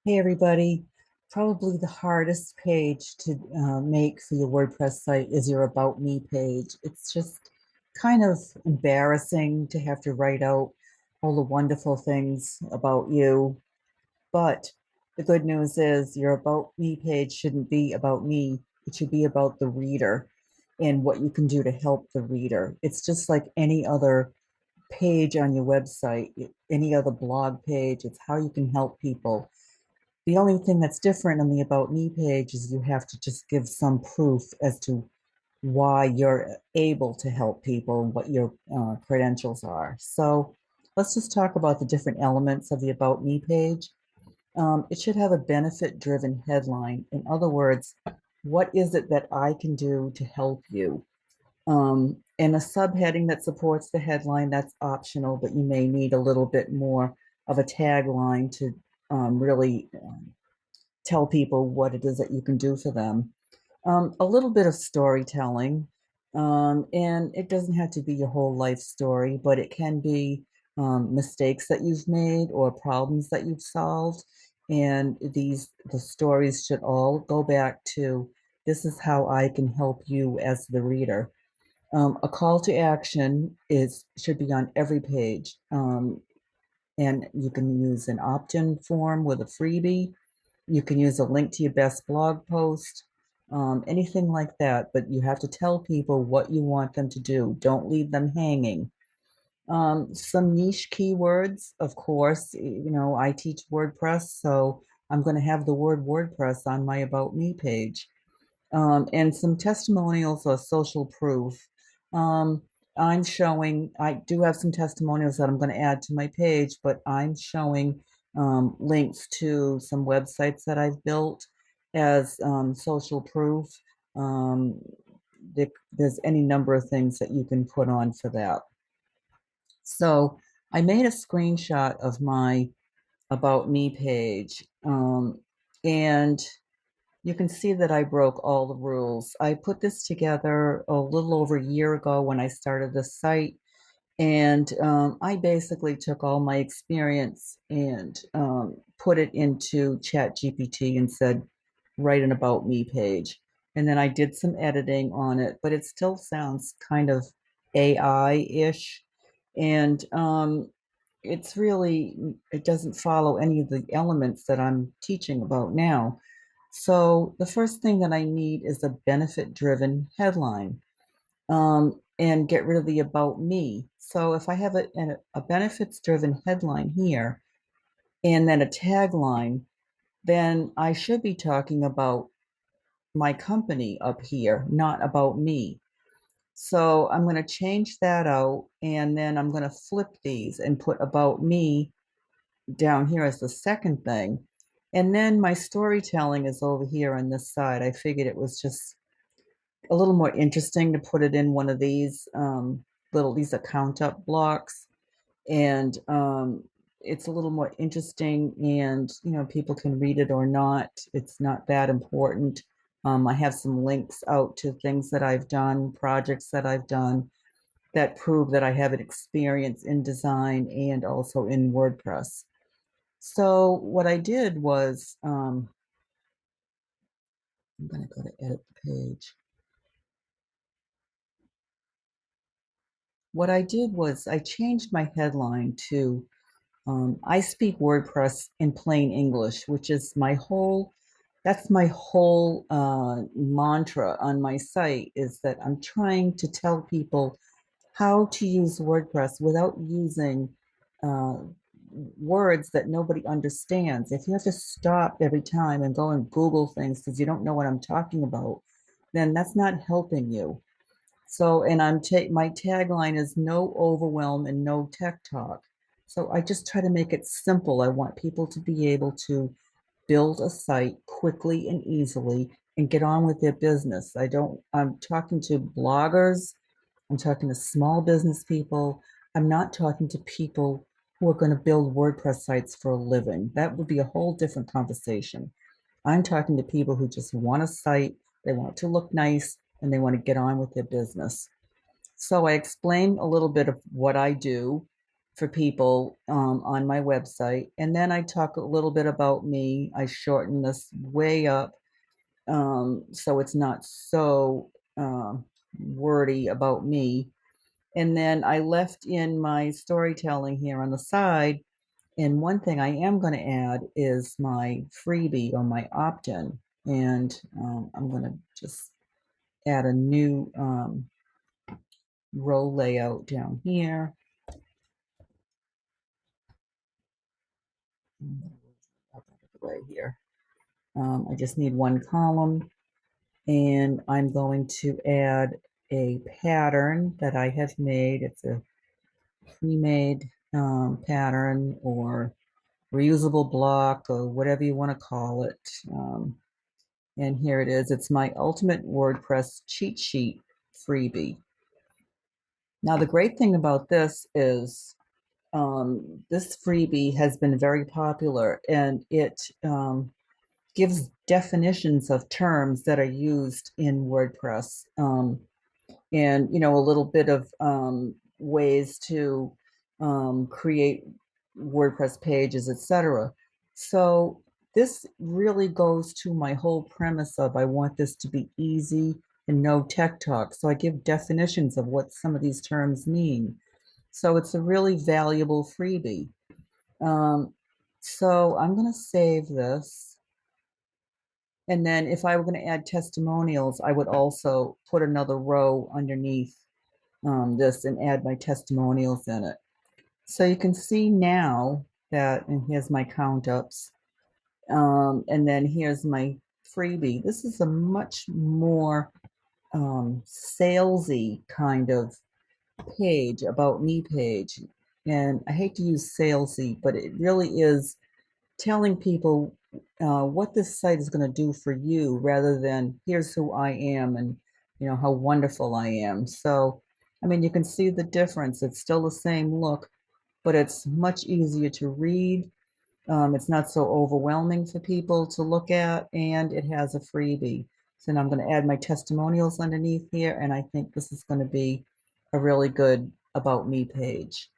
Hey everybody, probably the hardest page to make for your WordPress site is your About Me page. It's just kind of embarrassing to have to write out all the wonderful things about you. But the good news is your About Me page shouldn't be about me. It should be about the reader and what you can do to help the reader. It's just like any other page on your website, any other blog page. It's how you can help people. The only thing that's different on the About Me page is you have to just give some proof as to why you're able to help people, what your credentials are. So let's just talk about the different elements of the About Me page. It should have a benefit driven headline. In other words, what is it that I can do to help you? And a subheading that supports the headline, that's optional, but you may need a little bit more of a tagline to really tell people what it is that you can do for them. A little bit of storytelling, and it doesn't have to be your whole life story, but it can be mistakes that you've made or problems that you've solved. And the stories should all go back to this is how I can help you as the reader. A call to action is should be on every page, and you can use an opt-in form with a freebie. You can use a link to your best blog post, anything like that, but you have to tell people what you want them to do. Don't leave them hanging. Some niche keywords, of course, I teach WordPress, so I'm going to have the word WordPress on my About Me page, and some testimonials or social proof. Um, I do have some testimonials that I'm going to add to my page, but I'm showing links to some websites that I've built as social proof. Um, there's any number of things that you can put on for that. So I made a screenshot of my About Me page, and you can see that I broke all the rules. I put this together a little over a year ago when I started the site. And I basically took all my experience and put it into Chat GPT and said, write an About Me page. And then I did some editing on it, but it still sounds kind of AI-ish. And it's really, it doesn't follow any of the elements that I'm teaching about now. So the first thing that I need is a benefit-driven headline, and get rid of the about me. So if I have a benefits-driven headline here and then a tagline, then I should be talking about my company up here, not about me. So I'm going to change that out, and then I'm going to flip these and put about me down here as the second thing. And then my storytelling is over here on this side. I figured it was just a little more interesting to put it in one of these these account up blocks, and it's a little more interesting, and people can read it or not. It's not that important. I have some links out to things that I've done, projects that I've done that prove that I have an experience in design and also in WordPress. So what I did was, I'm going to go to edit the page. What I did was I changed my headline to I speak WordPress in plain English, which is that's my whole mantra on my site, is that I'm trying to tell people how to use WordPress without using uh, words that nobody understands. If you have to stop every time and go and Google things because you don't know what I'm talking about, then that's not helping you. So, and my tagline is no overwhelm and no tech talk. So I just try to make it simple. I want people to be able to build a site quickly and easily and get on with their business. I'm talking to bloggers, I'm talking to small business people. I'm not talking to people who are going to build WordPress sites for a living. That would be a whole different conversation. I'm talking to people who just want a site, they want it to look nice, and they want to get on with their business. So I explain a little bit of what I do. for people on my website. And then I talk a little bit about me. I shorten this way up so it's not so wordy about me. And then I left in my storytelling here on the side. And one thing I am going to add is my freebie or my opt-in. And I'm going to just add a new row layout down here. Out of the way here. I just need one column, and I'm going to add a pattern that I have made. It's a pre-made pattern or reusable block or whatever you want to call it. And here it is. It's my ultimate WordPress cheat sheet freebie. Now, the great thing about this is this freebie has been very popular, and it gives definitions of terms that are used in WordPress, and a little bit of ways to create WordPress pages, etc. So this really goes to my whole premise of I want this to be easy and no tech talk. So I give definitions of what some of these terms mean. So it's a really valuable freebie. Um, so I'm going to save this. And then if I were going to add testimonials, I would also put another row underneath this and add my testimonials in it. So you can see now that, and here's my count ups, and then here's my freebie. This is a much more salesy kind of page, about me page. And I hate to use salesy, but it really is telling people what this site is going to do for you rather than here's who I am and how wonderful I am. So, I mean, you can see the difference. It's still the same look, but it's much easier to read. It's not so overwhelming for people to look at, and it has a freebie. So now I'm going to add my testimonials underneath here, and I think this is going to be a really good About Me page.